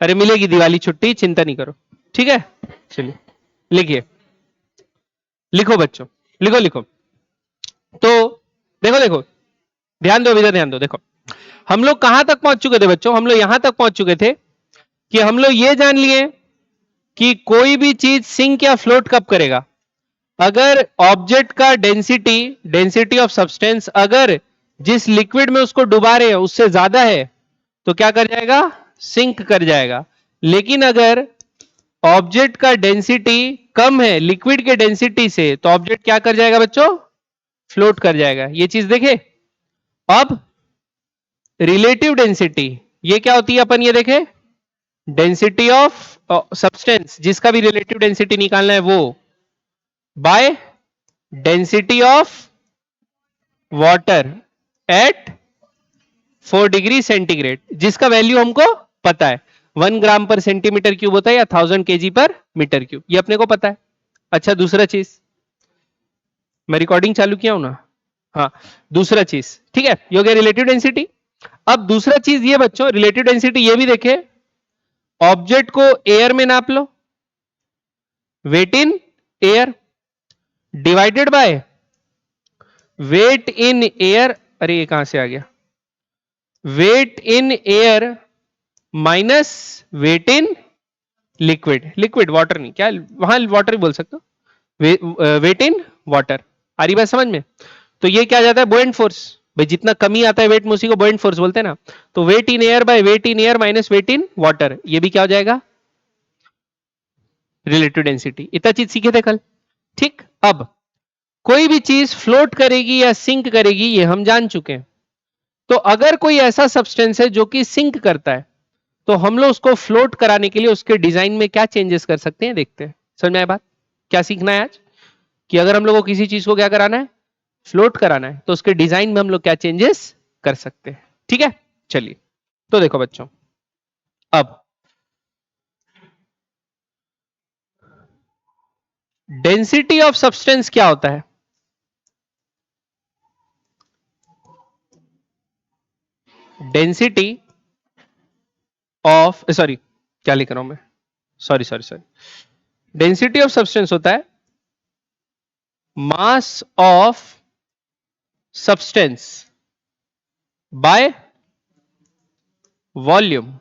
अरे मिलेगी दिवाली छुट्टी, चिंता नहीं करो, ठीक है। चलिए लिखिए, लिखो बच्चों, लिखो लिखो। तो देखो देखो, ध्यान दो, इधर ध्यान दो। देखो हम लोग कहां तक पहुंच चुके थे बच्चों, हम लोग यहां तक पहुंच चुके थे कि हम लोग ये जान लिए कि कोई भी चीज सिंक या फ्लोट कब करेगा, अगर ऑब्जेक्ट का डेंसिटी, डेंसिटी ऑफ सब्सटेंस अगर जिस लिक्विड में उसको डुबा रहे हैं उससे ज्यादा है तो क्या कर जाएगा, सिंक कर जाएगा। लेकिन अगर ऑब्जेक्ट का डेंसिटी कम है लिक्विड के डेंसिटी से तो ऑब्जेक्ट क्या कर जाएगा बच्चों, फ्लोट कर जाएगा। ये चीज देखे। अब रिलेटिव डेंसिटी ये क्या होती है, अपन ये देखे, डेंसिटी ऑफ सब्सटेंस जिसका भी रिलेटिव डेंसिटी निकालना है वो bye density of water at 4 degree centigrade, जिसका वैल्यू हमको पता है 1 ग्राम पर सेंटीमीटर क्यूब होता है या 1000 केजी पर मीटर क्यूब, ये अपने को पता है। अच्छा दूसरा चीज, मैं रिकॉर्डिंग चालू किया हूं ना, हाँ दूसरा चीज, ठीक है, ये हो गया रिलेटिव डेंसिटी। अब दूसरा चीज ये बच्चों, रिलेटिव डेंसिटी ये भी देखे, ऑब्जेक्ट को एयर में नाप लो, weight in air divided by weight in air, अरे ये कहां से आ गया, weight in air minus weight in liquid, liquid water नहीं, क्या वहां वाटर बोल सकते हो, वेट इन वाटर। आ रही बात समझ में। तो ये क्या जाता है, बुओयंट फोर्स, भाई जितना कमी आता है वेट में उसी को बुओयंट फोर्स बोलते हैं ना। तो weight in air by weight in air minus weight in water, ये भी क्या हो जाएगा, रिलेटिव डेंसिटी। इतना चीज सीखे थे कल, ठीक। अब कोई भी चीज फ्लोट करेगी या सिंक करेगी ये हम जान चुके हैं। तो अगर कोई ऐसा सब्सटेंस है जो कि सिंक करता है तो हम लोग उसको फ्लोट कराने के लिए उसके डिजाइन में क्या चेंजेस कर सकते हैं, देखते हैं। समझ में आया बात, क्या सीखना है आज, कि अगर हम लोग को किसी चीज को क्या कराना है, फ्लोट कराना है, तो उसके डिजाइन में हम लोग क्या चेंजेस कर सकते हैं, ठीक है। चलिए तो देखो बच्चों, अब डेंसिटी ऑफ सब्सटेंस क्या होता है, डेंसिटी ऑफ, सॉरी क्या लिख रहा हूं मैं, sorry sorry sorry, density of substance होता है mass of substance by volume.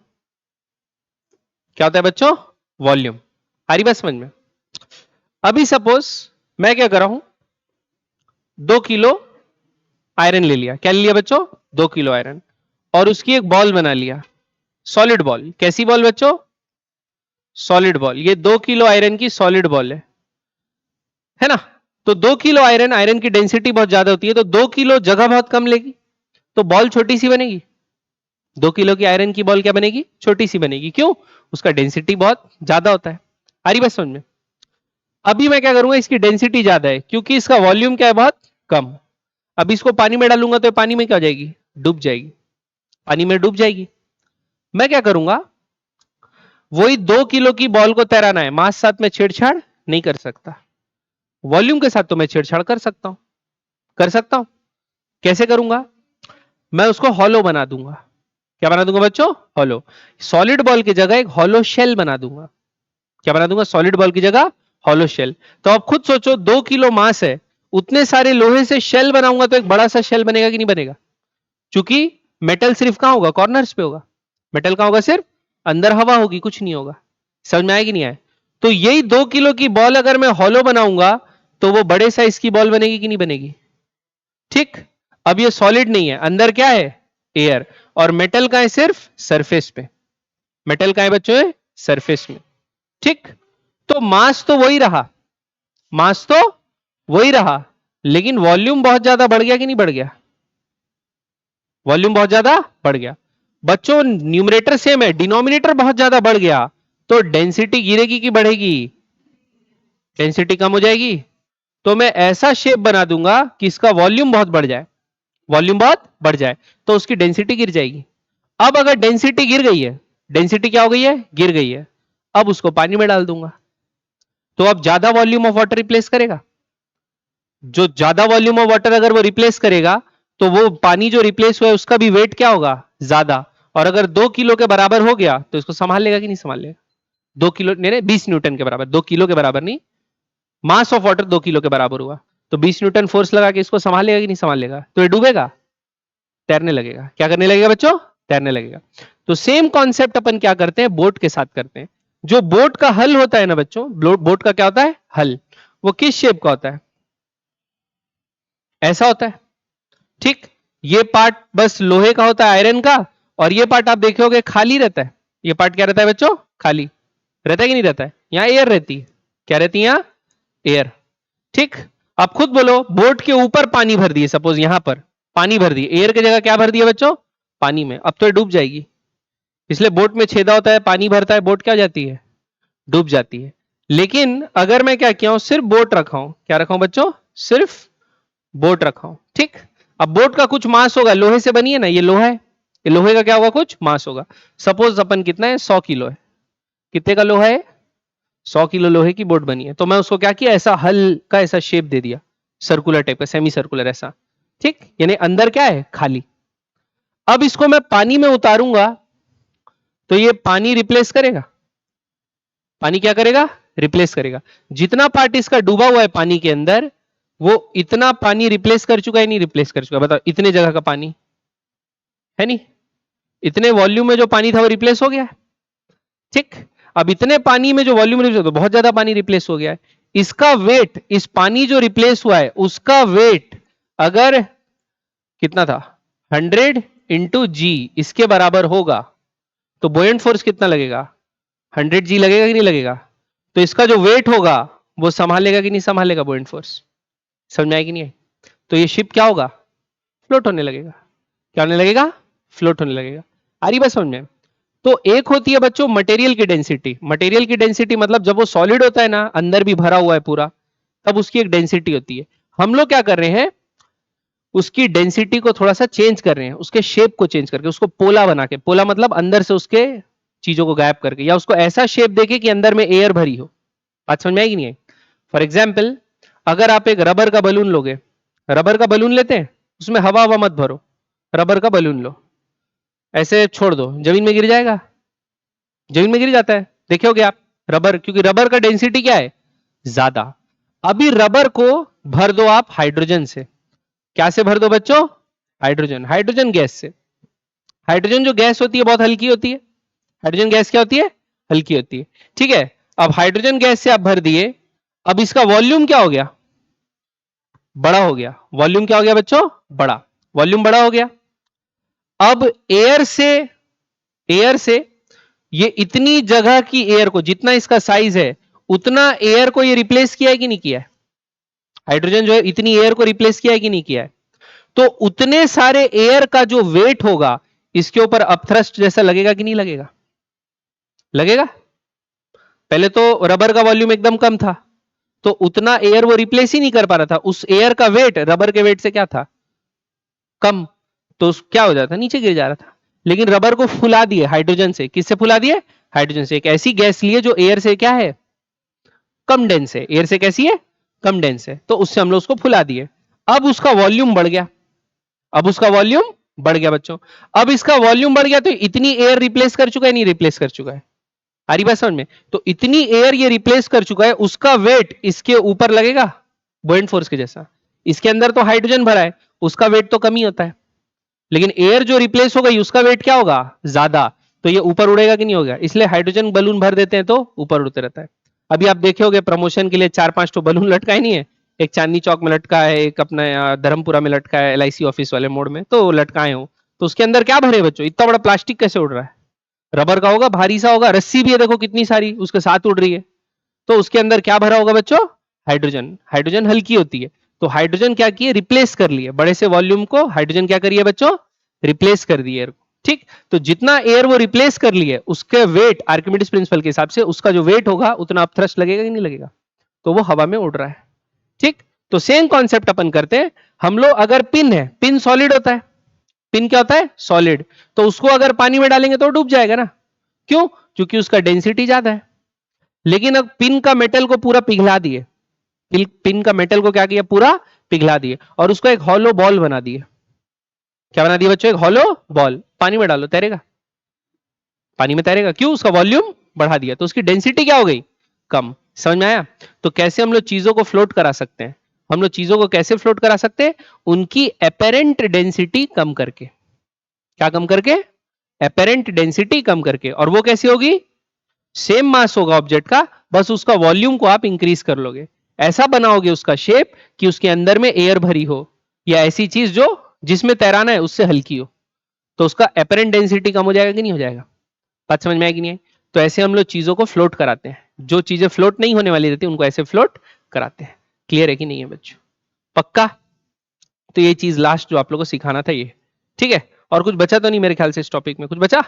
क्या होता है बच्चों, वॉल्यूम। आ रही बात समझ में। अभी सपोज मैं क्या कर रहा हूं, 2 किलो आयरन ले लिया, क्या ले लिया बच्चों, 2 किलो आयरन, और उसकी एक बॉल बना लिया, सॉलिड बॉल। कैसी बॉल बच्चों, सॉलिड बॉल। ये 2 किलो आयरन की सॉलिड बॉल है ना। तो 2 किलो आयरन, आयरन की डेंसिटी बहुत ज्यादा होती है तो 2 किलो जगह बहुत कम लेगी, तो बॉल छोटी सी बनेगी। 2 किलो की आयरन की बॉल क्या बनेगी, छोटी सी बनेगी, क्यों, उसका डेंसिटी बहुत ज्यादा होता है। आ रही बात समझ में। अभी मैं क्या करूंगा, इसकी डेंसिटी ज्यादा है क्योंकि इसका वॉल्यूम क्या है, बहुत कम। अब इसको पानी में डालूंगा तो पानी में क्या हो जाएगी, डूब जाएगी, पानी में डूब जाएगी। मैं क्या करूंगा, वही 2 किलो की बॉल को तैराना है, मास साथ में छेड़छाड़ नहीं कर सकता, वॉल्यूम के साथ तो मैं छेड़छाड़ कर सकता हूं, कर सकता हूं। कैसे करूंगा, मैं उसको हॉलो बना दूंगा। क्या बना दूंगा बच्चों, हॉलो। सॉलिड बॉल की जगह एक हॉलो शेल बना दूंगा। क्या बना दूंगा, सॉलिड बॉल की जगह हॉलो शेल। तो आप खुद सोचो, 2 किलो मास है, उतने सारे लोहे से शेल बनाऊंगा तो एक बड़ा सा शेल बनेगा कि नहीं बनेगा। क्योंकि मेटल सिर्फ कहां होगा, कॉर्नर्स पे होगा। मेटल कहां होगा, सिर्फ अंदर हवा होगी, कुछ नहीं होगा। समझ में आया कि नहीं आया। तो यही 2 किलो की बॉल अगर मैं हॉलो बनाऊंगा तो वो बड़े साइज की बॉल बनेगी कि नहीं बनेगी, ठीक। अब ये सॉलिड नहीं है, अंदर क्या है, एयर, और मेटल का है सिर्फ सरफेस पे, मेटल का है बच्चों सरफेस में, ठीक। तो मास तो वही रहा, मास तो वही रहा, लेकिन वॉल्यूम बहुत ज्यादा बढ़ गया कि नहीं बढ़ गया, वॉल्यूम बहुत ज्यादा बढ़ गया। बच्चों न्यूमरेटर सेम है, डिनोमिनेटर बहुत ज्यादा बढ़ गया, तो डेंसिटी गिरेगी कि बढ़ेगी, डेंसिटी कम हो जाएगी। तो मैं ऐसा शेप बना दूंगा कि इसका वॉल्यूम बहुत बढ़ जाए, वॉल्यूम बहुत बढ़ जाए, तो उसकी डेंसिटी गिर जाएगी। अब अगर डेंसिटी गिर गई है, डेंसिटी क्या हो गई है, गिर गई है, अब उसको पानी में डाल दूंगा, तो अब ज्यादा वॉल्यूम ऑफ वाटर रिप्लेस करेगा। जो ज्यादा वॉल्यूम ऑफ वाटर अगर वो रिप्लेस करेगा तो वो पानी जो रिप्लेस हुआ है उसका भी वेट क्या होगा, ज्यादा, और अगर 2 किलो के बराबर हो गया तो इसको संभाल लेगा कि नहीं संभाल लेगा? 2 किलो नहीं, 20 न्यूटन के बराबर, 2 किलो के बराबर नहीं, मास ऑफ वाटर 2 किलो के बराबर हुआ, तो 20 न्यूटन फोर्स लगा के इसको संभाल लेगा कि नहीं संभाल लेगा? तो ये डूबेगा, तैरने लगेगा। क्या करने लगेगा बच्चों? तैरने लगेगा। तो सेम कॉन्सेप्ट अपन क्या करते हैं, बोट के साथ करते हैं। जो बोट का हल होता है ना बच्चों, बोट का क्या होता है? हल। वो किस शेप का होता है? ऐसा होता है, ठीक। ये पार्ट बस लोहे का होता है, आयरन का, और ये पार्ट आप देखोगे खाली रहता है। ये पार्ट क्या रहता है बच्चों? खाली रहता है कि नहीं रहता है? यहां एयर रहती है। क्या रहती है यहां? एयर, ठीक। आप खुद बोलो, बोट के ऊपर पानी भर दिए, सपोज यहां पर पानी भर दिए, एयर की जगह क्या भर दिया बच्चों? पानी में। अब तो ये डूब जाएगी, इसलिए बोट में छेदा होता है, पानी भरता है, बोट क्या हो जाती है? डूब जाती है। लेकिन अगर मैं क्या किया हूं, सिर्फ बोट रखा हूं, क्या रखा हूं बच्चों? सिर्फ बोट रखा हूं, ठीक। अब बोट का कुछ मास होगा, लोहे से बनी है ना, ये लोहा है, ये लोहे का क्या होगा? कुछ मास होगा। सपोज अपन कितना है? 100 किलो है। कितने का लोहा है? 100 किलो लोहे की बोट बनी है। तो मैं उसको क्या किया, ऐसा हल का ऐसा शेप दे दिया, सर्कुलर टाइप का, सेमी सर्कुलर ऐसा, ठीक। यानी अंदर क्या है? खाली। अब इसको मैं पानी में उतारूंगा तो ये पानी रिप्लेस करेगा। पानी क्या करेगा? रिप्लेस करेगा। जितना पार्ट इसका डूबा हुआ है पानी के अंदर, वो इतना पानी रिप्लेस कर चुका है, नहीं रिप्लेस कर चुका? बताओ, इतने जगह का पानी है नहीं, इतने वॉल्यूम में जो पानी था वो रिप्लेस हो गया है, ठीक। अब इतने पानी में जो वॉल्यूम रिप्लेस, तो बहुत ज्यादा पानी रिप्लेस हो गया है। इसका वेट, इस पानी जो रिप्लेस हुआ है उसका वेट अगर कितना था? 100 इंटू जी इसके बराबर होगा, तो बोयंट फोर्स कितना लगेगा? 100 जी लगेगा कि नहीं लगेगा? तो इसका जो वेट होगा वो संभालेगा कि नहीं संभालेगा बोयंट फोर्स? समझ में आएगी कि नहीं आई? तो ये शिप क्या होगा? फ्लोट होने लगेगा। क्या होने लगेगा? फ्लोट होने लगेगा। आ रही बात समझ में? तो एक होती है बच्चों मटेरियल की डेंसिटी। मटेरियल की डेंसिटी मतलब जब वो सॉलिड होता है ना, अंदर भी भरा हुआ है पूरा, तब उसकी एक डेंसिटी होती है। हम लोग क्या कर रहे हैं, उसकी डेंसिटी को थोड़ा सा चेंज कर रहे हैं, उसके शेप को चेंज करके, उसको पोला बना के, पोला मतलब अंदर से उसके चीजों को गायब करके, या उसको ऐसा शेप देके कि अंदर में एयर भरी हो। बात समझ में आएगी नहीं आई? फॉर एग्जाम्पल, अगर आप एक रबर का बलून लोगे, रबर का बलून लेते हैं, उसमें हवा हवा मत भरो, रबर का बलून लो, ऐसे छोड़ दो, जमीन में गिर जाएगा? जमीन में गिर जाता है, देखोगे आप रबर, क्योंकि रबर का डेंसिटी क्या है? ज्यादा। अभी रबर को भर दो आप हाइड्रोजन से। क्या से भर दो बच्चों? हाइड्रोजन, हाइड्रोजन गैस से। हाइड्रोजन जो गैस होती है बहुत हल्की होती है। हाइड्रोजन गैस क्या होती है? हल्की होती है, ठीक है। अब हाइड्रोजन गैस से आप भर दिए, अब इसका वॉल्यूम क्या हो गया? बड़ा हो गया। वॉल्यूम क्या हो गया बच्चों? बड़ा। वॉल्यूम बड़ा हो गया। अब एयर से ये इतनी जगह की एयर को, जितना इसका साइज है उतना एयर को ये रिप्लेस किया है कि नहीं किया है? हाइड्रोजन जो है इतनी एयर को रिप्लेस किया है कि नहीं किया है? तो उतने सारे एयर का जो वेट होगा, इसके ऊपर अपथ्रस्ट जैसा लगेगा कि नहीं लगेगा? लगेगा। पहले तो रबर का वॉल्यूम एकदम कम था, तो उतना एयर वो रिप्लेस ही नहीं कर पा रहा था, उस एयर का वेट रबर के वेट से क्या था? कम। तो क्या हो जाता? नीचे गिर जा रहा था। लेकिन रबर को फुला दिए हाइड्रोजन से। किससे फुला दिए? हाइड्रोजन से। एक ऐसी गैस लिए जो एयर से क्या है? कम डेंस है। एयर से कैसी है? कम डेंस है। तो उससे हम लोग उसको फुला दिए। अब उसका वॉल्यूम बढ़ गया। अब उसका वॉल्यूम बढ़ गया बच्चों। अब इसका वॉल्यूम बढ़ गया तो इतनी एयर रिप्लेस कर चुका है, नहीं रिप्लेस कर चुका है? आ रही बात समझ में? तो इतनी एयर ये रिप्लेस कर चुका है, उसका वेट इसके ऊपर लगेगा बुओयंट फोर्स के जैसा। इसके अंदर तो हाइड्रोजन भरा है, उसका वेट तो कम ही होता है, लेकिन एयर जो रिप्लेस हो गई उसका वेट क्या होगा? ज्यादा। तो ये ऊपर उड़ेगा कि नहीं होगा? इसलिए हाइड्रोजन बलून भर देते हैं तो ऊपर उड़ते रहता है। अभी आप देखे होगे प्रमोशन के लिए 4-5 तो बलून लटकाए नहीं है, एक चांदनी चौक में लटका है, एक अपना यहाँ धर्मपुरा में लटका है, LIC ऑफिस वाले मोड़ में, तो लटकाए हो। तो उसके अंदर क्या भरे बच्चों? इतना बड़ा प्लास्टिक कैसे उड़ रहा है? रबर का होगा, भारी सा होगा, रस्सी भी है देखो कितनी सारी उसके साथ उड़ रही है। तो उसके अंदर क्या भरा होगा बच्चों? हाइड्रोजन। हाइड्रोजन हल्की होती है, तो हाइड्रोजन क्या किए? रिप्लेस कर लिए। बड़े से वॉल्यूम को हाइड्रोजन क्या करिए बच्चों? रिप्लेस कर दिए एयर को, ठीक। तो जितना एयर वो रिप्लेस कर लिए, उसके वेट आर्किमिडीज प्रिंसिपल के हिसाब से उसका जो वेट होगा उतना अपथ्रस्ट लगेगा कि नहीं लगेगा? तो वो हवा में उड़ रहा है, ठीक। तो सेम कॉन्सेप्ट अपन करते हैं। हम लोग अगर पिन है, पिन सॉलिड होता है, पिन क्या होता है? सॉलिड। तो उसको अगर पानी में डालेंगे तो डूब जाएगा ना। क्यों? क्योंकि उसका डेंसिटी ज्यादा है। लेकिन अब पिन का मेटल को पूरा पिघला दिए, पिन का मेटल को क्या किया? पूरा पिघला दिए, और उसको एक हॉलो बॉल बना दिए। क्या बना दिया बच्चों? एक हॉलो बॉल। पानी में डालो, तैरेगा? पानी में तैरेगा, क्यों? उसका वॉल्यूम बढ़ा दिया तो उसकी डेंसिटी क्या हो गई? कम। समझ में आया? तो कैसे हम लोग चीजों को फ्लोट करा सकते हैं? हम लोग चीजों को कैसे फ्लोट करा सकते हैं? उनकी एपेरेंट डेंसिटी कम करके। क्या कम करके? एपेरेंट डेंसिटी कम करके। और वो कैसी होगी? सेम मास होगा ऑब्जेक्ट का, बस उसका वॉल्यूम को आप इंक्रीज कर लोगे। ऐसा बनाओगे उसका शेप कि उसके अंदर में एयर भरी हो, या ऐसी चीज जो जिसमें तैराना है उससे हल्की हो, तो उसका एपेरेंट डेंसिटी कम हो जाएगा कि नहीं हो जाएगा? बात समझ में आएगी नहीं है? तो ऐसे हम लोग चीजों को फ्लोट कराते हैं, जो चीजें फ्लोट नहीं होने वाली रहती उनको ऐसे फ्लोट कराते हैं। क्लियर है कि नहीं है बच्चों? पक्का? तो ये चीज लास्ट जो आप लोगों को सिखाना था ये, ठीक है? और कुछ बचा तो नहीं मेरे ख्याल से इस टॉपिक में? कुछ बचा?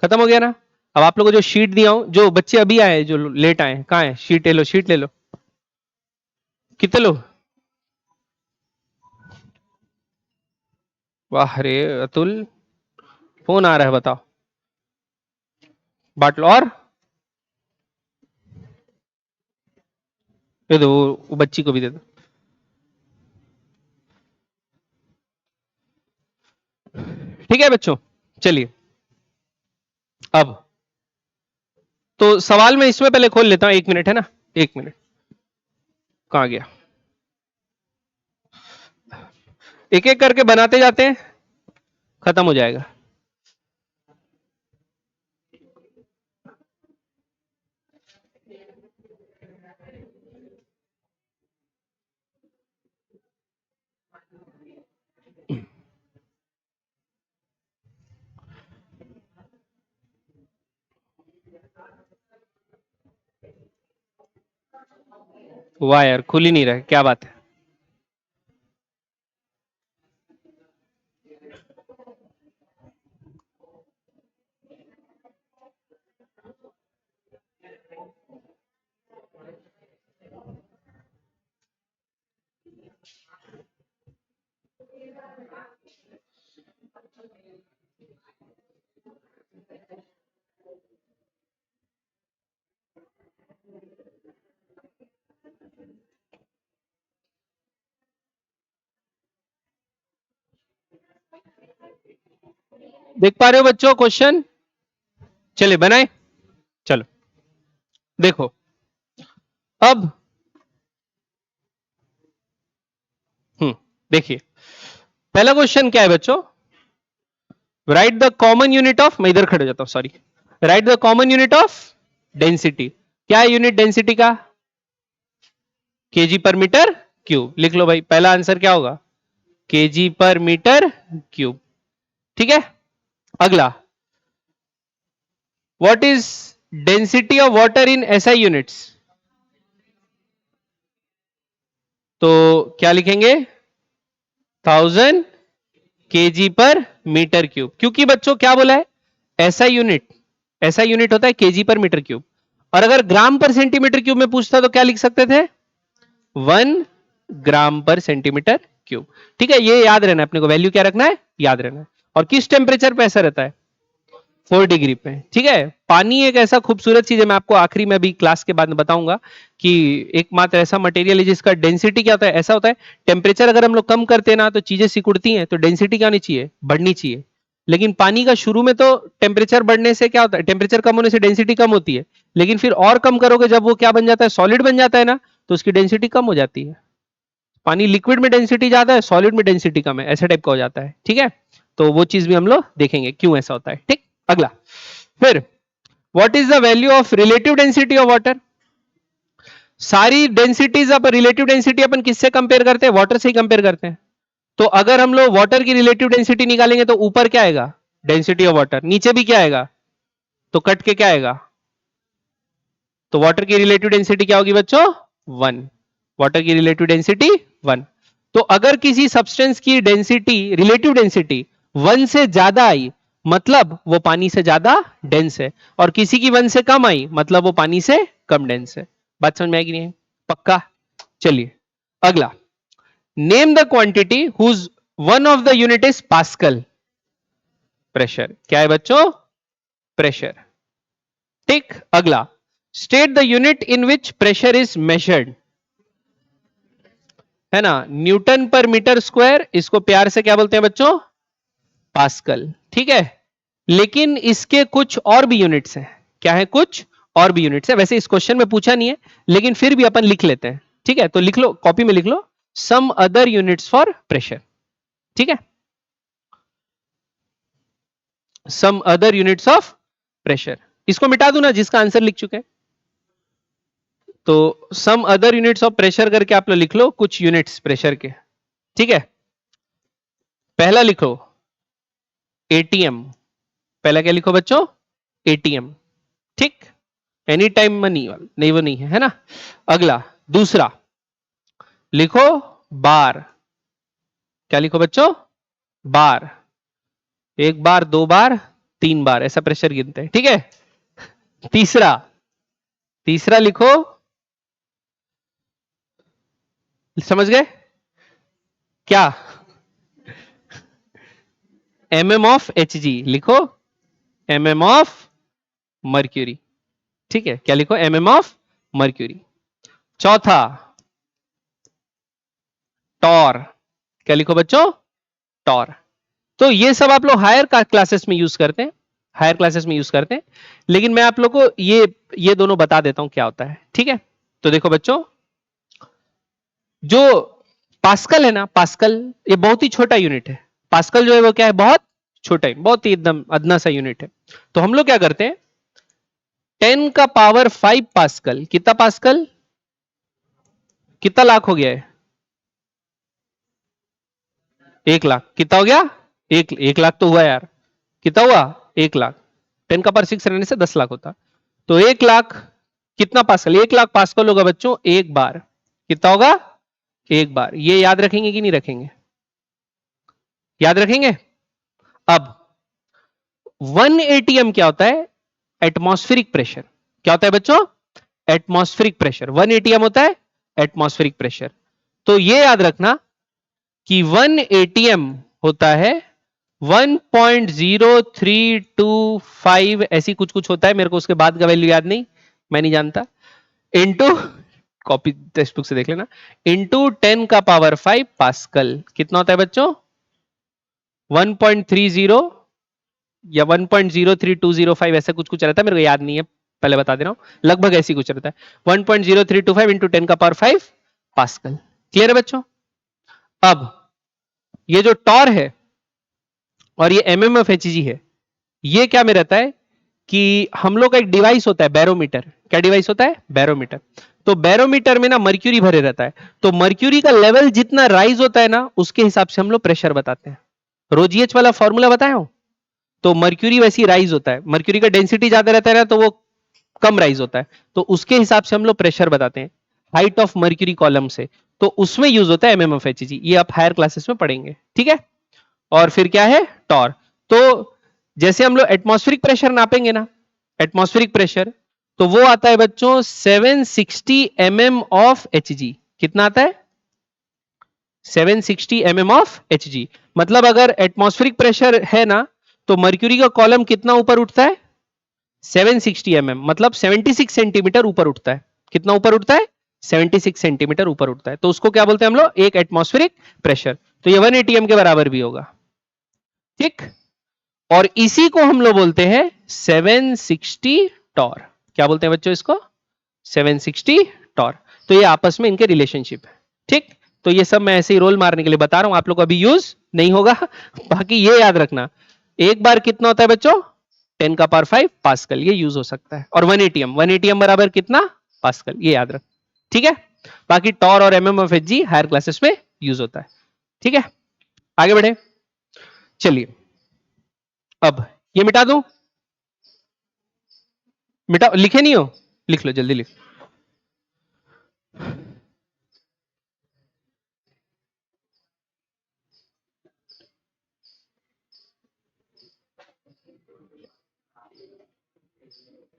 खत्म हो गया ना? अब आप लोगों को जो शीट दिया हूं, जो बच्चे अभी आए जो लेट आए, कहाँ है? शीट ले लो, शीट ले लो। कितने लोग? वाह रे अतुल, फोन आ रहा है, बताओ। बांट लो। और दे दो, वो बच्ची को भी दे दो। ठीक है बच्चों, चलिए। अब तो सवाल में इसमें पहले खोल लेता हूं, 1 मिनट है ना, 1 मिनट। कहां गया? एक एक करके बनाते जाते हैं, खत्म हो जाएगा। वाह यार, खुल ही नहीं रहा है, क्या बात है? देख पा रहे हो बच्चों क्वेश्चन? चले बनाए, चलो देखो। अब देखिए, पहला क्वेश्चन क्या है बच्चों? Right the common unit of, मैं इधर खड़े हो जाता हूं, sorry. Right the common unit of density. क्या है यूनिट डेंसिटी का? केजी पर मीटर क्यूब। लिख लो भाई, पहला आंसर क्या होगा? केजी पर मीटर क्यूब। ठीक है। अगला, what is density of water in SI units? तो क्या लिखेंगे? 1000 केजी पर मीटर क्यूब। क्योंकि बच्चों क्या बोला है? ऐसा यूनिट, ऐसा यूनिट होता है केजी पर मीटर क्यूब। और अगर ग्राम पर सेंटीमीटर क्यूब में पूछता तो क्या लिख सकते थे? 1 ग्राम पर सेंटीमीटर क्यूब। ठीक है, ये याद रहना है अपने को, वैल्यू क्या रखना है? याद रहना है। और किस टेम्परेचर पे ऐसा रहता है? 4 डिग्री पे। ठीक है। पानी एक ऐसा खूबसूरत चीज है, मैं आपको आखिरी में भी क्लास के बाद में बताऊंगा कि एकमात्र ऐसा मटेरियल है जिसका डेंसिटी क्या होता है, ऐसा होता है। टेम्परेचर अगर हम लोग कम करते हैं ना तो चीजें सिकुड़ती हैं, तो डेंसिटी क्या होनी चाहिए? बढ़नी चाहिए। लेकिन पानी का शुरू में तो टेम्परेचर बढ़ने से क्या होता है? टेम्परेचर कम होने से डेंसिटी कम होती है। लेकिन फिर और कम करोगे, जब वो क्या बन जाता है? सॉलिड बन जाता है ना, तो उसकी डेंसिटी कम हो जाती है। पानी लिक्विड में डेंसिटी ज्यादा है, सॉलिड में डेंसिटी कम है, ऐसा टाइप का हो जाता है। ठीक है। तो वो चीज भी हम लोग देखेंगे क्यों ऐसा होता है। ठीक। अगला, फिर what is the value of relative density of water? सारी डेंसिटीज अपन, रिलेटिव डेंसिटी अपन किससे कंपेयर करते हैं? वाटर से ही कंपेयर करते हैं। तो अगर हम लोग वाटर की रिलेटिव डेंसिटी निकालेंगे तो ऊपर क्या आएगा? Density of water. नीचे भी क्या आएगा? तो कट के क्या आएगा? तो वाटर की रिलेटिव डेंसिटी क्या होगी बच्चों? 1। वाटर की रिलेटिव डेंसिटी 1। तो अगर किसी सब्सटेंस की डेंसिटी, रिलेटिव डेंसिटी 1 से ज्यादा आई, मतलब वो पानी से ज्यादा डेंस है। और किसी की 1 से कम आई, मतलब वो पानी से कम डेंस है। बात समझ में आएगी नहीं? पक्का? चलिए अगला, name the quantity whose one of the unit is pascal. Pressure. क्या है बच्चों? प्रेशर। ठीक। अगला, state the unit in which pressure is measured. है ना, न्यूटन पर मीटर स्क्वायर। इसको प्यार से क्या बोलते हैं बच्चों? पास्कल। ठीक है। लेकिन इसके कुछ और भी यूनिट्स हैं। क्या है? कुछ और भी यूनिट्स है। वैसे इस क्वेश्चन में पूछा नहीं है, लेकिन फिर भी अपन लिख लेते हैं। ठीक है, तो लिख लो, कॉपी में लिख लो, some other units for pressure. ठीक है, some other units of pressure. इसको मिटा दूं ना, जिसका आंसर लिख चुके हैं। तो some other units of pressure करके आप लोग लिख लो कुछ यूनिट्स प्रेशर के। ठीक है, पहला लिखो एटीएम। पहला क्या लिखो बच्चों? एटीएम। ठीक, एनी टाइम मनी वाला नहीं, वो नहीं है, है ना। अगला, दूसरा लिखो बार। क्या लिखो बच्चों? बार। एक बार, दो बार, तीन बार, ऐसा प्रेशर गिनते हैं। ठीक है, तीसरा, तीसरा लिखो, समझ गए क्या? एमएम ऑफ एच जी लिखो, एमएम ऑफ मर्क्यूरी। ठीक है, क्या लिखो? MM of mercury. चौथा, टॉर। क्या लिखो बच्चों? टॉर। तो ये सब आप लोग हायर क्लासेस में यूज करते हैं, हायर क्लासेस में यूज करते हैं, लेकिन मैं आप लोग को ये दोनों बता देता हूं क्या होता है। ठीक है, तो देखो बच्चों, जो पास्कल है ना, पास्कल ये बहुत ही छोटा यूनिट है। पास्कल जो है वो क्या है? बहुत छोटा है, बहुत ही एकदम अदना सा यूनिट है। तो हम लोग क्या करते हैं, 10 का पावर 5 पास्कल, कितना पास्कल? कितना लाख हो गया है? 1 लाख। कितना हो गया? 1 लाख तो हुआ यार। कितना हुआ? 1 लाख। 10 का पावर 6 रहने से 10 लाख होता। तो 1 लाख कितना पास्कल? 1 लाख पास्कल होगा बच्चों एक बार। कितना होगा? एक बार। ये याद रखेंगे कि नहीं रखेंगे? याद रखेंगे। अब 1 ATM क्या होता है? Atmospheric pressure. क्या होता है बच्चों? Atmospheric pressure. 1 ATM होता है एटमॉस्फेरिक प्रेशर। तो ये याद रखना कि 1 ATM होता है 1.0325, ऐसी कुछ कुछ होता है, मेरे को उसके बाद का वैल्यू याद नहीं, मैं नहीं जानता। इंटू, कॉपी टेक्स्ट बुक से देख लेना, इंटू 10 का पावर 5 पास्कल। कितना होता है बच्चों? 1.30 या 1.03205, ऐसा कुछ कुछ रहता है, मेरे को याद नहीं है, पहले बता दे रहा हूं, लगभग ऐसी कुछ रहता है। 1.0325 इंटू 10 का पावर 5 पास्कल। क्लियर है बच्चों? अब ये जो टॉर है और ये एमएम ऑफ एच जी है, ये क्या में रहता है कि हम लोग का एक डिवाइस होता है बैरोमीटर। क्या डिवाइस होता है? बैरोमीटर। तो बैरोमीटर में ना मर्क्यूरी भरे रहता है, तो मर्क्यूरी का लेवल जितना राइज होता है ना, उसके हिसाब से हम लोग प्रेशर बताते हैं। रोजीएच वाला फॉर्मूला बताया हूं, तो मर्क्यूरी वैसी राइज होता है, मर्क्यूरी का डेंसिटी ज्यादा रहता है ना, तो वो कम राइज होता है, तो उसके हिसाब से हम लोग प्रेशर बताते हैं हाइट ऑफ मर्क्यूरी कॉलम से। तो उसमें यूज होता है एमएम ऑफ एच जी, ये आप हायर क्लासेस में पढ़ेंगे। ठीक है, और फिर क्या है? टॉर। तो जैसे हम लोग एटमॉस्फेरिक प्रेशर नापेंगे ना, एटमॉस्फेरिक प्रेशर, तो वो आता है बच्चों 760 mm ऑफ एच जी। कितना आता है? 760 mm ऑफ एच जी। मतलब अगर एटमॉस्फेरिक प्रेशर है ना, तो मर्क्यूरी का कॉलम कितना ऊपर उठता है? 760 mm, मतलब 76 सेंटीमीटर ऊपर उठता है। कितना ऊपर उठता है? 76 सेंटीमीटर ऊपर उठता है। तो उसको क्या बोलते हैं हम लोग? एक एटमॉस्फेरिक प्रेशर। तो ये 1 ATM के बराबर भी होगा। ठीक, और इसी को हम लोग बोलते हैं 760 टॉर। क्या बोलते हैं बच्चों इसको? 760 टॉर। तो ये आपस में इनके रिलेशनशिप है। ठीक, तो ये सब मैं ऐसे ही रोल मारने के लिए बता रहा हूं, आप लोग को अभी यूज नहीं होगा। बाकी ये याद रखना, एक बार कितना होता है बच्चों? 10 का पावर 5 पास्कल, ये यूज हो सकता है। और 1 ATM, 1 ATM बराबर कितना? पास्कल, ये याद रख। ठीक है, बाकी टॉर और mm of H G higher classes में यूज होता है। ठीक है, आगे बढ़े, चलिए। अब ये मिटा दूं? मिटा, लिखे नहीं हो? लिख लो, जल्दी लिख।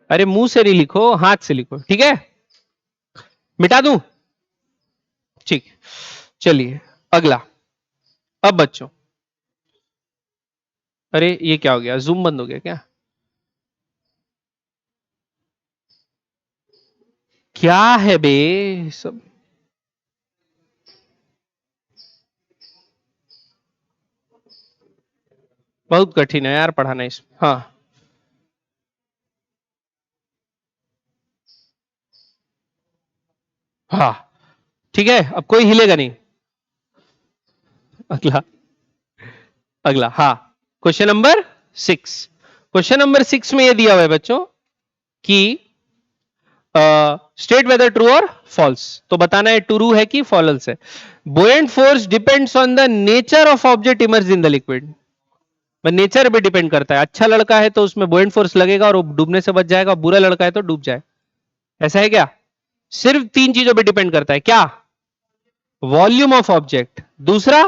अरे मुंह से नहीं लिखो, हाथ से लिखो। ठीक है, मिटा दूं? ठीक, चलिए अगला। अब बच्चों, अरे ये क्या हो गया? जूम बंद हो गया क्या? क्या है बे सब? बहुत कठिन है यार पढ़ाना इसमें। हाँ हाँ ठीक है, अब कोई हिलेगा नहीं। अगला, अगला हाँ, क्वेश्चन नंबर 6। क्वेश्चन नंबर 6 में ये दिया हुआ है बच्चों कि स्टेट वेदर ट्रू और फॉल्स, तो बताना है ट्रू है कि फॉल्स है। Buoyant force depends on the nature of object emerge in the liquid. Nature पे डिपेंड करता है, अच्छा लड़का है तो उसमें बुएंट फोर्स लगेगा और वो डूबने से बच जाएगा, बुरा लड़का है तो डूब जाए। ऐसा है क्या? सिर्फ तीन चीजों पे डिपेंड करता है, क्या? वॉल्यूम ऑफ ऑब्जेक्ट, दूसरा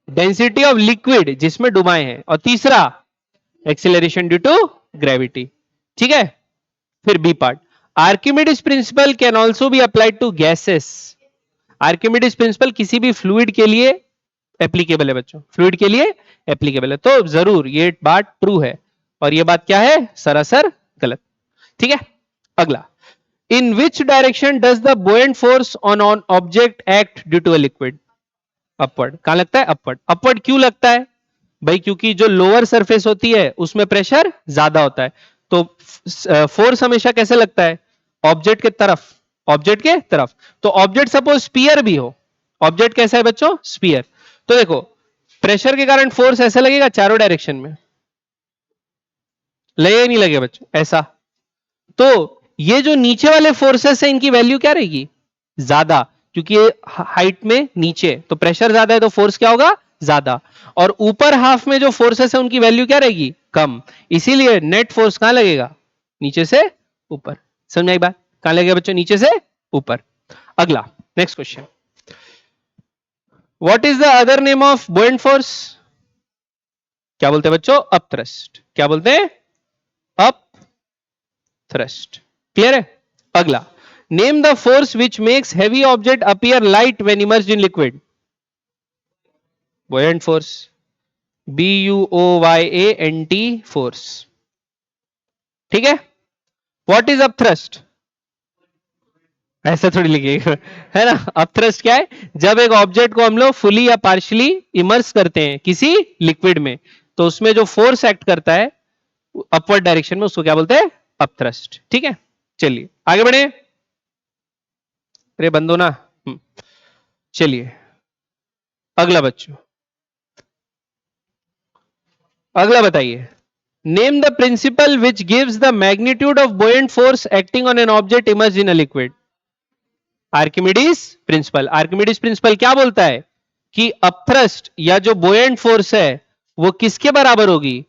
डेंसिटी ऑफ लिक्विड जिसमें डुबाए हैं, और तीसरा एक्सेलरेशन ड्यू टू ग्रेविटी। ठीक है, फिर B part, Archimedes principle can also be applied to gases. Archimedes principle किसी भी फ्लूइड के लिए एप्लीकेबल है बच्चों, फ्लूइड के लिए एप्लीकेबल है, तो जरूर ये बात ट्रू है और ये बात क्या है? सरासर गलत। ठीक है, अगला, in which direction does the buoyant force on on object act due to a liquid? Upward. कहां लगता है? अपवर्ड। अपवर्ड क्यों लगता है भाई? क्योंकि जो लोअर सरफेस होती है उसमें प्रेशर ज्यादा होता है, तो फोर्स हमेशा कैसे लगता है? ऑब्जेक्ट के तरफ, ऑब्जेक्ट के तरफ। तो ऑब्जेक्ट सपोज स्पीयर भी हो, ऑब्जेक्ट कैसा है बच्चों? स्पीयर। तो देखो, प्रेशर के कारण फोर्स ऐसा लगेगा चारों डायरेक्शन में, लगे नहीं लगे बच्चों? ऐसा। तो ये जो नीचे वाले फोर्सेस है इनकी वैल्यू क्या रहेगी? ज्यादा, क्योंकि ये हाइट में नीचे, तो प्रेशर ज्यादा है तो फोर्स क्या होगा? ज्यादा। और ऊपर हाफ में जो फोर्सेस है उनकी वैल्यू क्या रहेगी? कम। इसीलिए नेट फोर्स कहां लगेगा? नीचे से ऊपर। समझ आई बात? कहां लगेगा बच्चों? नीचे से ऊपर। अगला, next question, what is the other name of buoyant force? क्या बोलते हैं बच्चों? Up thrust. क्या बोलते हैं? Up thrust. क्लियर है? अगला, name the force which makes heavy object appear light when emerged in liquid? Buoyant force, BUOYANT force. ठीक है, व्हाट इज अप थ्रस्ट? ऐसा थोड़ी लिखिएगा, है ना? अप थ्रस्ट क्या है? जब एक ऑब्जेक्ट को हम लोग फुली या पार्शियली इमर्स करते हैं किसी लिक्विड में, तो उसमें जो फोर्स एक्ट करता है अपवर्ड डायरेक्शन में, उसको क्या बोलते हैं? Up thrust. ठीक है, चलिए आगे बढ़े। अरे बंदो ना, चलिए अगला बच्चों, अगला बताइए, name the principle which gives the magnitude of buoyant force acting on an object emerge in a liquid? Archimedes principle. Archimedes principle क्या बोलता है कि अपथ्रस्ट या जो बुएंट फोर्स है वो किसके बराबर होगी?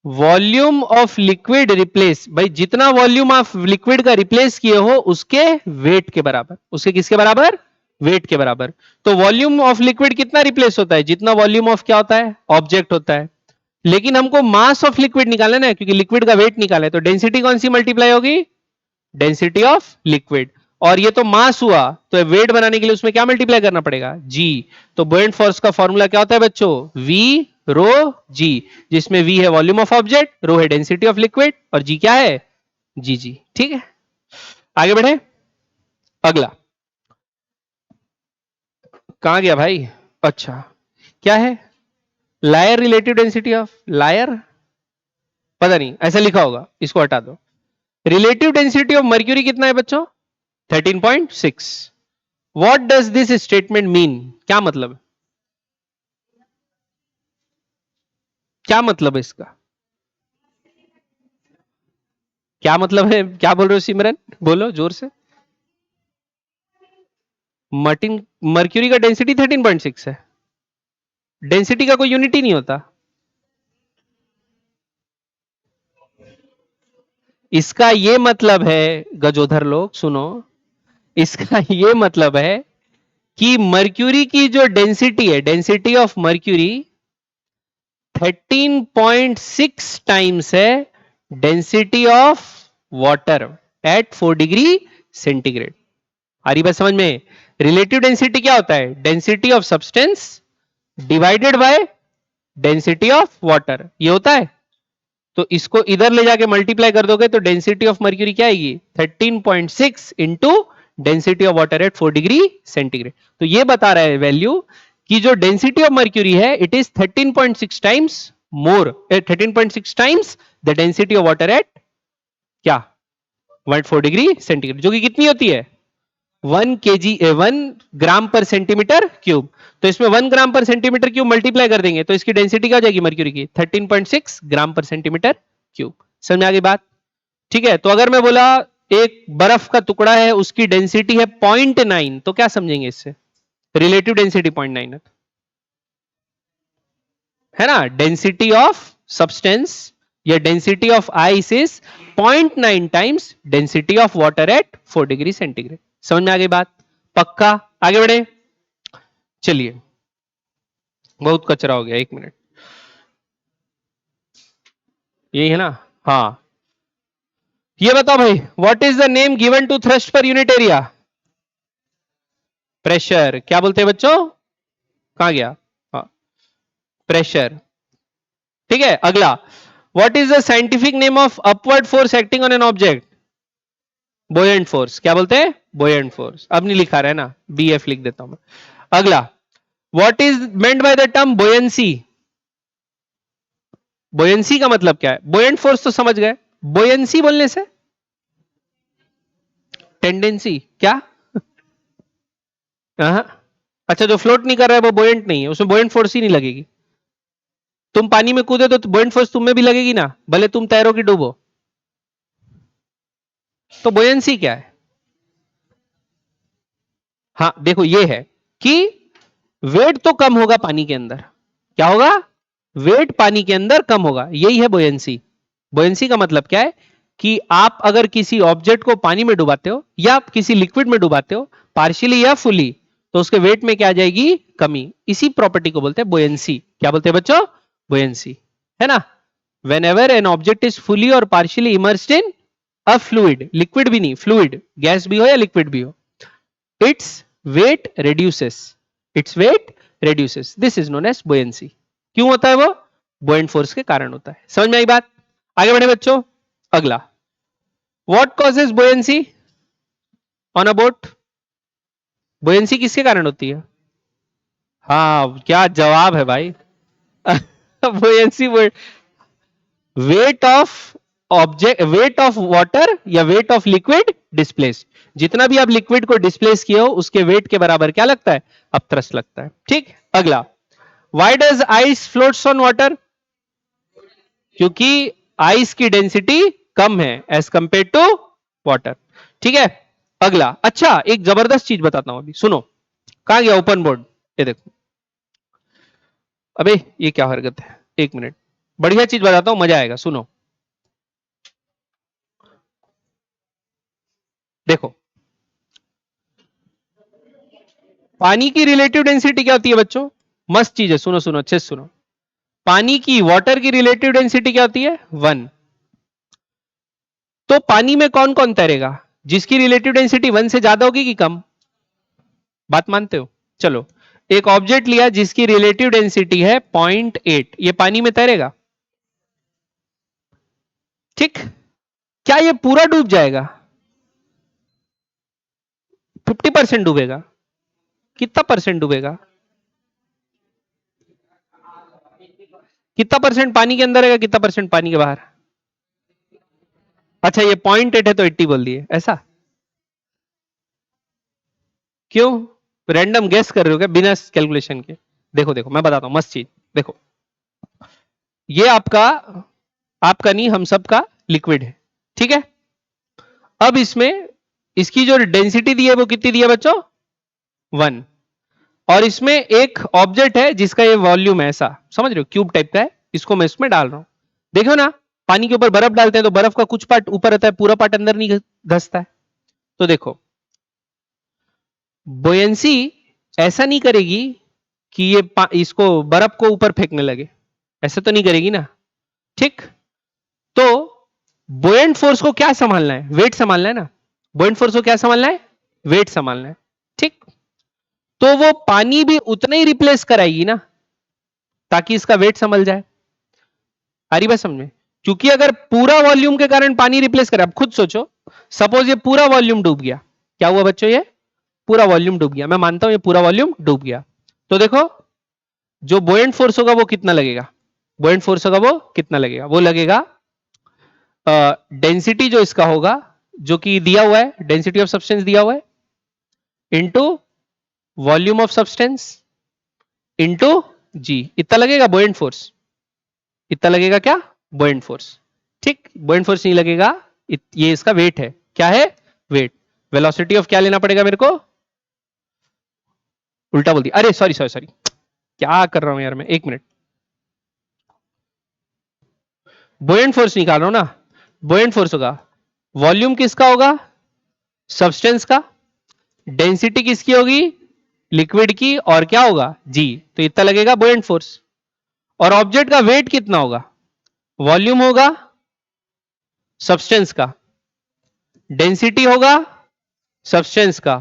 वॉल्यूम ऑफ लिक्विड रिप्लेस, भाई जितना वॉल्यूम ऑफ लिक्विड का रिप्लेस किए हो उसके वेट के बराबर। उसके किसके बराबर? वेट के बराबर। तो वॉल्यूम ऑफ लिक्विड कितना रिप्लेस होता है? जितना वॉल्यूम ऑफ क्या होता है? ऑब्जेक्ट होता है। लेकिन हमको मास ऑफ लिक्विड निकालना है ना, क्योंकि लिक्विड का वेट निकाला है, तो डेंसिटी कौन सी मल्टीप्लाई होगी? Density of liquid. और ये तो मास हुआ, तो वेट बनाने के लिए उसमें क्या मल्टीप्लाई करना पड़ेगा? जी। तो बुएंट फोर्स का फॉर्मूला क्या होता है बच्चों? वी रो जी, जिसमें वी है वॉल्यूम ऑफ ऑब्जेक्ट, रो है डेंसिटी ऑफ लिक्विड, और जी क्या है? जी जी। ठीक है, आगे बढ़े। अगला, कहां गया भाई? अच्छा, क्या है? Liar relative density of liar, पता नहीं ऐसा लिखा होगा, इसको हटा दो। रिलेटिव डेंसिटी ऑफ मर्क्यूरी कितना है बच्चों? 13.6। What does this statement mean? क्या मतलब? क्या मतलब है इसका? क्या मतलब है? क्या बोल रहे हो सिमरन? बोलो जोर से। मर्टिन, मर्क्यूरी का डेंसिटी 13.6 है। डेंसिटी का कोई यूनिट ही नहीं होता। इसका ये मतलब है, गजोधर लोग सुनो, इसका ये मतलब है कि मर्क्यूरी की जो डेंसिटी है, डेंसिटी ऑफ मर्क्यूरी 13.6 टाइम्स है density of water at 4 degree centigrade. आ रही बात समझ में? रिलेटिव डेंसिटी क्या होता है? Density of substance divided by density of water, ये होता है। तो इसको इधर ले जाके मल्टीप्लाई कर दोगे तो डेंसिटी ऑफ मर्क्यूरी क्या आएगी? 13.6 into density of water at 4 degree centigrade. तो ये बता रहा है वैल्यू कि जो डेंसिटी ऑफ मर्क्यूरी है it is 13.6 times more 13.6 times the density of water eight क्या 104 डिग्री सेंटीग्रेड, जो कि कितनी होती है 1 ग्राम पर सेंटीमीटर क्यूब। तो इसमें 1 ग्राम पर सेंटीमीटर क्यूब मल्टीप्लाई कर देंगे तो इसकी डेंसिटी क्या हो जाएगी मर्क्यूरी की 13.6 ग्राम पर सेंटीमीटर क्यूब। समझ में आ गई बात? ठीक है, तो अगर मैं बोला एक बर्फ का टुकड़ा है उसकी डेंसिटी है 0.9 तो क्या समझेंगे इससे? रिलेटिव डेंसिटी 0.9 है ना। डेंसिटी ऑफ सब्सटेंस या density of ice is 0.9 times density of water at 4 degree centigrade. समझ में आ गई बात? पक्का? आगे बढ़े, चलिए। बहुत कचरा हो गया, 1 मिनट। यही है ना? हाँ, ये बताओ भाई, what is the name given to thrust per unit area? Pressure. क्या बोलते हैं बच्चों? कहां गया? हाँ, प्रेशर। ठीक है, अगला, what is the scientific name of upward force acting on an object? Buoyant force. क्या बोलते हैं? Buoyant force. अब नहीं लिखा रहा है ना, बीएफ लिख देता हूं मैं। अगला, what is meant by the term buoyancy? Buoyancy का मतलब क्या है? बोयेंट फोर्स तो समझ गए, बोयेंसी बोलने से टेंडेंसी क्या? अच्छा, जो फ्लोट नहीं कर रहा है वो बोयेंट नहीं है, उसमें बोयेंट फोर्स ही नहीं लगेगी। तुम पानी में कूदे तो बोयेंट फोर्स तुम में भी लगेगी ना, भले तुम तैरो कि डूबो। तो बोयेंसी क्या है? हाँ देखो, ये है कि वेट तो कम होगा पानी के अंदर। क्या होगा? वेट पानी के अंदर कम होगा, यही है बोयेंसी। बोयेंसी का मतलब क्या है कि आप अगर किसी ऑब्जेक्ट को पानी में डुबाते हो या आप किसी लिक्विड में डुबाते हो पार्शियली या फुली, तो उसके वेट में क्या आ जाएगी? कमी। इसी प्रॉपर्टी को बोलते हैं बोयेंसी। क्या बोलते हैं बच्चों? बोयेंसी, है ना। whenever an object is fully or partially immersed in a fluid, liquid भी नहीं, फ्लूइड, गैस भी हो या लिक्विड भी हो, its weight reduces, its weight reduces, this is known as buoyancy। क्यों होता है वो? buoyant force के कारण होता है। समझ में आई बात? आगे बढ़े बच्चों, अगला, what causes buoyancy on a boat? buoyancy किसके कारण होती है? हाँ, क्या जवाब है भाई। buoyancy, weight of object, weight of water या वेट ऑफ लिक्विड डिस्प्लेस, जितना भी आप लिक्विड को डिस्प्लेस किए हो उसके वेट के बराबर क्या लगता है? अपथ्रस्ट लगता है। ठीक, अगला, why does ice floats on water? क्योंकि आइस की डेंसिटी कम है एज कंपेयर टू वाटर। ठीक है, अगला, अच्छा एक जबरदस्त चीज बताता हूं, अभी सुनो। कहां गया ओपन बोर्ड? ये देखो, अबे ये क्या हरकत है, 1 मिनट, बढ़िया चीज बताता हूं, मजा आएगा, सुनो। देखो, पानी की रिलेटिव डेंसिटी क्या होती है बच्चों? मस्त चीज है, सुनो सुनो अच्छे से सुनो। पानी की, वाटर की रिलेटिव डेंसिटी क्या होती है? 1। तो पानी में कौन कौन तैरेगा जिसकी रिलेटिव डेंसिटी 1 से ज्यादा होगी कि कम? बात मानते हो? चलो, एक ऑब्जेक्ट लिया जिसकी रिलेटिव डेंसिटी है 0.8, ये पानी में तैरेगा? ठीक, क्या ये पूरा डूब जाएगा? 50% डूबेगा। कितना परसेंट डूबेगा? कितना परसेंट पानी के अंदर है, कितना परसेंट पानी के बाहर? अच्छा, ये 0.8 है तो 80 बोल दिए, ऐसा क्यों? रैंडम गेस कर रहे हो क्या बिना कैलकुलेशन के? देखो देखो, मैं बताता हूं मस्त चीज। देखो, ये आपका, आपका नहीं, हम सबका लिक्विड है, ठीक है। अब इसमें इसकी जो डेंसिटी दी है वो कितनी दी है बच्चों? 1। और इसमें एक ऑब्जेक्ट है जिसका ये वॉल्यूम है ऐसा, समझ रहे हो, क्यूब टाइप का है, इसको मैं इसमें डाल रहा हूं। देखो ना, पानी के ऊपर बर्फ डालते हैं तो बर्फ का कुछ पार्ट ऊपर रहता है, पूरा पार्ट अंदर नहीं धंसता है। तो देखो, बोयंसी ऐसा नहीं करेगी कि ये इसको बर्फ को ऊपर फेंकने लगे, ऐसा तो नहीं करेगी ना। ठीक, तो बोयंट फोर्स को क्या संभालना है? वेट संभालना है ना। बोयंट फोर्स को क्या संभालना है? वेट संभालना है। ठीक, तो वो पानी भी उतना ही रिप्लेस कराएगी ना ताकि इसका वेट संभल जाए। आ रही बात समझ में? क्योंकि अगर पूरा वॉल्यूम के कारण पानी रिप्लेस करे, अब खुद सोचो, सपोज ये पूरा वॉल्यूम डूब गया, क्या हुआ बच्चों? ये पूरा वॉल्यूम डूब गया, मैं मानता हूं ये पूरा वॉल्यूम डूब गया, तो देखो जो बोयंट फोर्स होगा वो कितना लगेगा? बुओयंट फोर्स होगा वो कितना लगेगा? वो लगेगा डेंसिटी जो इसका होगा, जो कि दिया हुआ है, डेंसिटी ऑफ सब्सटेंस दिया हुआ है, into volume of substance into g, इतना लगेगा बुओयंट फोर्स। इतना लगेगा क्या? Buoyant force. ठीक, बुओयंट फोर्स नहीं लगेगा, ये इसका वेट है। क्या है? वेट। वेलोसिटी ऑफ क्या लेना पड़ेगा मेरे को? उल्टा बोल दिया, अरे सॉरी सॉरी सॉरी, क्या कर रहा हूं यार मैं, एक मिनट। बुओयंट फोर्स निकाल रहा हूं ना, बुओयंट फोर्स होगा, वॉल्यूम किसका होगा? सब्सटेंस का। डेंसिटी किसकी होगी? लिक्विड की। और क्या होगा? जी। तो इतना लगेगा बुओयंट फोर्स। और ऑब्जेक्ट का वेट कितना होगा? वॉल्यूम होगा सब्सटेंस का, डेंसिटी होगा सब्सटेंस का,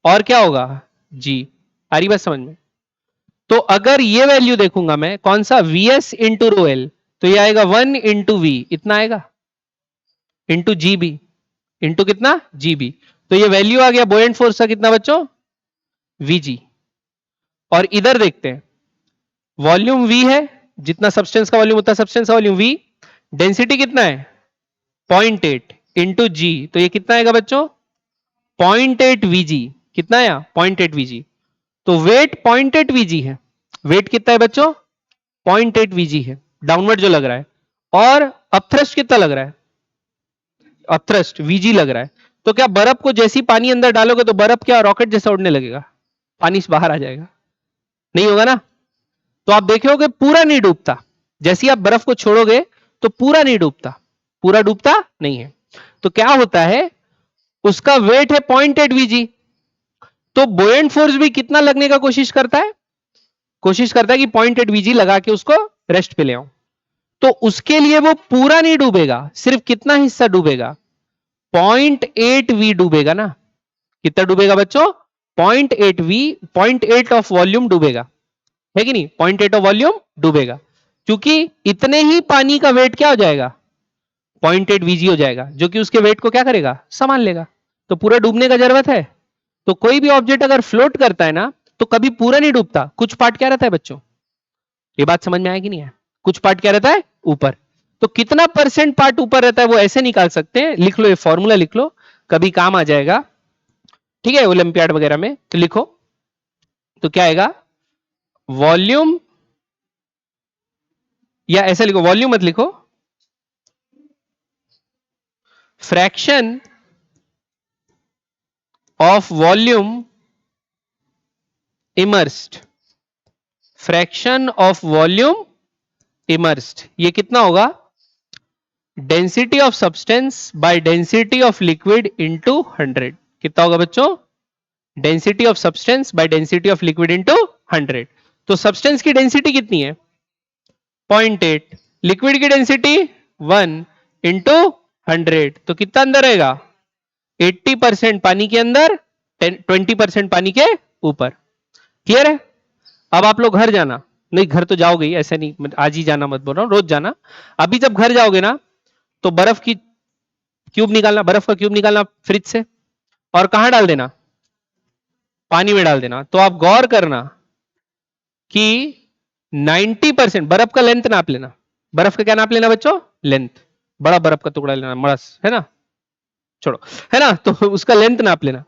और क्या होगा? जी। आ रही बात समझ में? तो अगर ये वैल्यू देखूंगा मैं, कौन सा? वीएस इंटू रो एल, तो ये आएगा 1 इंटू वी, इतना आएगा, इंटू जीबी, इंटू कितना? जीबी। तो ये वैल्यू आ गया बुओयंट फोर्स का कितना बच्चों? वीजी। और इधर देखते हैं, वॉल्यूम वी है, जितना सब्सटेंस का वॉल्यूम उतना सब्सटेंस का वॉल्यूम वी। डेंसिटी कितना है? 0.8 इंटू जी, तो ये कितना आएगा बच्चों? 0.8 वीजी। कितना आया? 0.8 वीजी। तो वेट 0.8 वीजी है। वेट कितना है बच्चों? 0.8 वीजी है, डाउनवर्ड जो लग रहा है। और अपथ्रस्ट कितना लग रहा है? अपथ्रस्ट वीजी लग रहा है। तो क्या बर्फ को जैसी पानी अंदर डालोगे तो बर्फ क्या रॉकेट जैसा उड़ने लगेगा? पानी से बाहर आ जाएगा? नहीं होगा ना। तो आप देखोगे पूरा नहीं डूबता, जैसे ही आप बर्फ को छोड़ोगे तो पूरा नहीं डूबता, पूरा डूबता नहीं है। तो क्या होता है, उसका वेट है 0.8 वीजी। तो बुओयंट फोर्स भी कितना लगने का कोशिश करता है कि 0.8 वीजी लगा के उसको रेस्ट पे ले आऊं। तो उसके लिए वो पूरा नहीं डूबेगा, सिर्फ कितना हिस्सा डूबेगा? 0.8 वी डूबेगा ना। कितना डूबेगा बच्चों? 0.8 वी, 0.8 ऑफ वॉल्यूम डूबेगा, है कि नहीं? 0.8 ऑफ वॉल्यूम डूबेगा, क्योंकि इतने ही पानी का वेट क्या हो जाएगा? 0.8 वीजी हो जाएगा, जो कि उसके वेट को क्या करेगा? संभाल लेगा। तो पूरा डूबने का जरूरत है? तो कोई भी ऑब्जेक्ट अगर फ्लोट करता है ना, तो कभी पूरा नहीं डूबता, कुछ पार्ट क्या रहता है बच्चों? ये बात समझ में आया कि नहीं है? कुछ पार्ट क्या रहता है? ऊपर। तो कितना परसेंट पार्ट ऊपर रहता है वो ऐसे निकाल सकते हैं, लिख लो, ये फॉर्मूला लिख लो, कभी काम आ जाएगा, ठीक है, ओलंपियाड वगैरह में। तो लिखो, तो क्या आएगा? वॉल्यूम, या ऐसे लिखो, वॉल्यूम मत लिखो, fraction of volume immersed, fraction of volume immersed, ये कितना होगा? Density of substance by density of liquid into 100। कितना होगा बच्चों? Density of substance by density of liquid into 100। तो सब्सटेंस की डेंसिटी कितनी है? 0.8। लिक्विड की डेंसिटी 1 इंटू 100, तो कितना अंदर रहेगा? 80% पानी के अंदर, 20% पानी के ऊपर। क्लियर है? अब आप लोग घर जाना, नहीं घर तो जाओगे ही, ऐसे नहीं आज ही जाना मत बोल रहा हूं, रोज जाना। अभी जब घर जाओगे ना, तो बर्फ की क्यूब निकालना, बर्फ का क्यूब निकालना फ्रिज से, और कहां डाल देना? पानी में डाल देना। तो आप गौर करना कि 90% बर्फ का लेंथ नाप लेना। बर्फ का क्या नाप लेना बच्चों? लेंथ। बड़ा बर्फ का टुकड़ा लेना, मड़स है ना, छोड़ो, है ना, तो उसका लेंथ नाप लेना।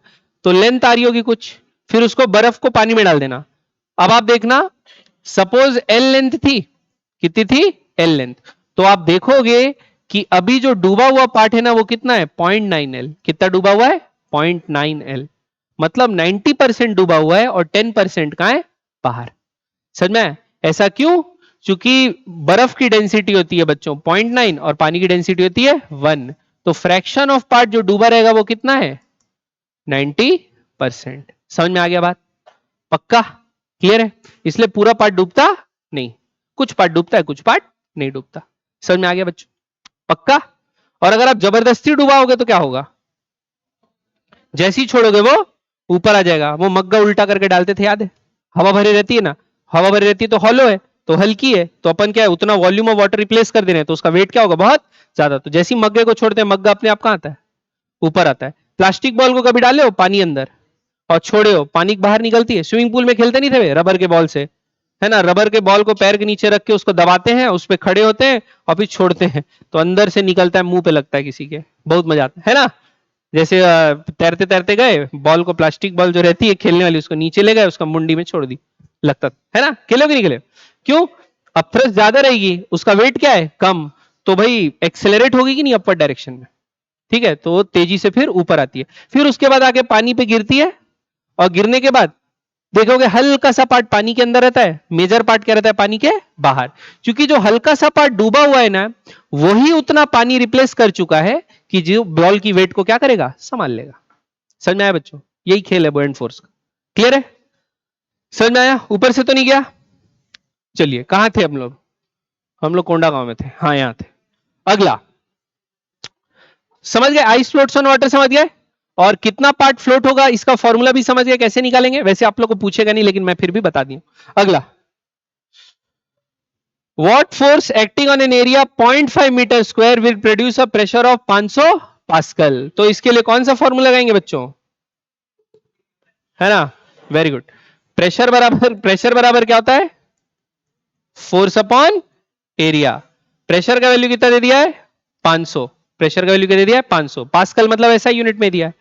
तो लेंथ आ रही होगी कुछ, फिर उसको बर्फ को पानी में डाल देना। अब आप देखना, सपोज एल लेंथ थी, कितनी थी? L length. तो आप देखोगे कि अभी जो डूबा हुआ पार्ट है ना, वो कितना है? 0.9 एल। कितना डूबा हुआ है? 0.9 एल। मतलब 90% डूबा हुआ है और 10% कहां है? बाहर। समझ में? ऐसा क्यों? क्योंकि बर्फ की डेंसिटी होती है बच्चों 0.9 और पानी की डेंसिटी होती है 1। तो फ्रैक्शन ऑफ पार्ट जो डूबा रहेगा वो कितना है? 90%। समझ में आ गया बात? पक्का? क्लियर है? इसलिए पूरा पार्ट डूबता नहीं, कुछ पार्ट डूबता है, कुछ पार्ट नहीं डूबता। समझ में आ गया बच्चों? पक्का? और अगर आप जबरदस्ती डुबाओगे तो क्या होगा? जैसे ही छोड़ोगे वो ऊपर आ जाएगा। वो मग्गा उल्टा करके डालते थे, याद है? हवा भरी रहती है ना, हवा भरी रहती है तो हॉलो है, तो हल्की है, तो अपन क्या है, उतना वॉल्यूम ऑफ वाटर रिप्लेस कर दे रहे हैं, तो उसका वेट क्या होगा? बहुत ज्यादा। तो जैसे ही मग्गे को छोड़ते हैं, मग्गा अपने आप कहां आता है? ऊपर आता है। प्लास्टिक बॉल को कभी डाले हो पानी अंदर और छोड़े हो, पानी बाहर निकलती है? स्विमिंग पूल में खेलते नहीं थे रबर के बॉल से, है ना, रबर के बॉल को पैर के नीचे रख के उसको दबाते हैं, उस पर खड़े होते हैं और फिर छोड़ते हैं, तो अंदर से निकलता है, मुंह पे लगता है किसी के, बहुत मजा आता है ना। जैसे तैरते तैरते गए, बॉल को, प्लास्टिक बॉल जो रहती है खेलने वाली, उसको नीचे ले गए, उसका मुंडी में छोड़ दी, लगता है ना। खेलोगे नहीं खेले, क्यों? अब थ्रस्ट ज्यादा रहेगी, उसका वेट क्या है, कम, तो भाई एक्सेलरेट होगी कि नहीं अपर डायरेक्शन में, ठीक है, तो तेजी से फिर ऊपर आती है, फिर उसके बाद आके पानी पे गिरती है, और गिरने के बाद देखोगे हल्का सा पार्ट पानी के अंदर रहता है, मेजर पार्ट क्या रहता है, पानी के बाहर, क्योंकि जो हल्का सा पार्ट डूबा हुआ है ना, वही उतना पानी रिप्लेस कर चुका है कि जो बॉल की वेट को क्या करेगा, संभाल लेगा। समझ में आया बच्चों? यही खेल है बुओयंट फोर्स का। क्लियर है? समझ में आया? ऊपर से तो नहीं गया? चलिए, कहां थे हम लोग? हम लोग कोंडा गांव में थे, हाँ यहां थे। अगला समझ गए, आइस फ्लोट्स ऑन वाटर समझ गए, और कितना पार्ट फ्लोट होगा इसका फॉर्मूला भी समझ गए, कैसे निकालेंगे, वैसे आप लोग को पूछेगा नहीं लेकिन मैं फिर भी बता दूं। अगला, what force acting on an area 0.5 metre square will produce a pressure of 500 pascal? तो इसके लिए कौन सा फॉर्मूला लगाएंगे बच्चों, है ना, वेरी गुड। प्रेशर बराबर क्या होता है, फोर्स अपॉन एरिया। प्रेशर का वैल्यू कितना दे दिया है, 500, प्रेशर का वैल्यू क्या दे दिया है, 500, पास्कल मतलब ऐसा यूनिट में दिया है।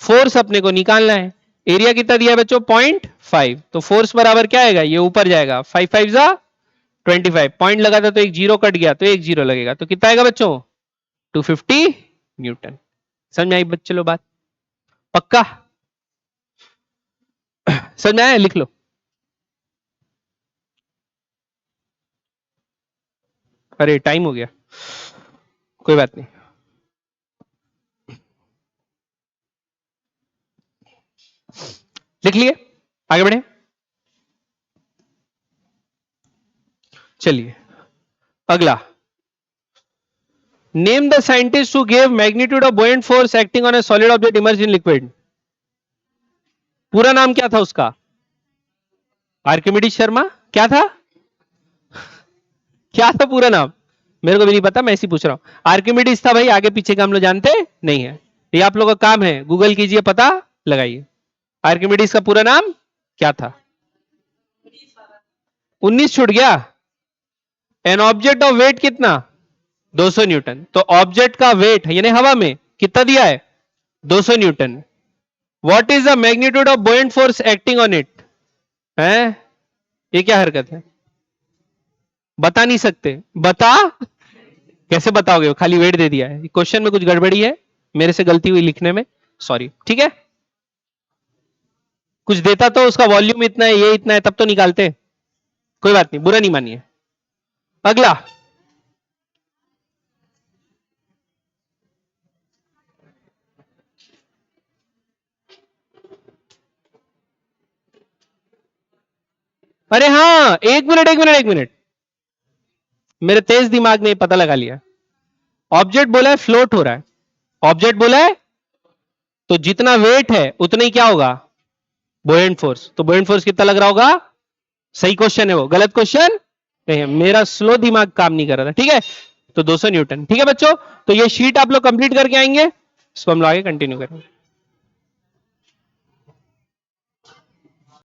फोर्स अपने को निकालना है, एरिया कितना दिया है बच्चों, 0.5, तो फोर्स बराबर क्या आएगा, ये ऊपर जाएगा, 5 5 जा 25, पॉइंट लगा था तो एक जीरो कट गया, तो एक जीरो लगेगा, तो कितना आएगा बच्चों, 250 न्यूटन। समझ में आई बच्चों बात? पक्का? समझ में आया? लिख लो। अरे टाइम हो गया, कोई बात नहीं, लिख लिए, आगे बढ़े। चलिए अगला, name the scientist who gave magnitude of buoyant force acting on a solid object emerged in liquid. पूरा नाम क्या था उसका, आर्किमिडीज शर्मा, क्या था, क्या था पूरा नाम, मेरे को भी नहीं पता, मैं इसी पूछ रहा हूं। आर्किमिडीज था भाई, आगे पीछे का हम लोग जानते नहीं है, ये आप लोगों का काम है, गूगल कीजिए, पता लगाइए। आर्किमिडीज का पूरा नाम क्या था, 19 छूट गया। एन ऑब्जेक्ट ऑफ वेट कितना, 200 न्यूटन, तो ऑब्जेक्ट का वेट यानी हवा में कितना दिया है, 200 newton. What is the magnitude of buoyant force acting on it, है, ये क्या हरकत है, बता नहीं सकते, बता, कैसे बताओगे, खाली वेट दे दिया है, क्वेश्चन में कुछ गड़बड़ी है, मेरे से गलती हुई लिखने में, सॉरी, ठीक है। कुछ देता तो उसका वॉल्यूम इतना है, ये इतना है, तब तो निकालते, कोई बात नहीं, बुरा नहीं मानिए। अगला, अरे हाँ, एक मिनट एक मिनट एक मिनट, मेरे तेज दिमाग ने पता लगा लिया। ऑब्जेक्ट बोला है फ्लोट हो रहा है, ऑब्जेक्ट बोला है, तो जितना वेट है उतना ही क्या होगा, बुओयंट फोर्स, तो बुओयंट फोर्स कितना लग रहा होगा, सही क्वेश्चन है वो, गलत क्वेश्चन नहीं है, मेरा स्लो दिमाग काम नहीं कर रहा था, ठीक है, तो 200 न्यूटन, ठीक है बच्चों। तो ये शीट आप लोग कंप्लीट करके आएंगे, इसको हम लोग आगे कंटिन्यू करेंगे।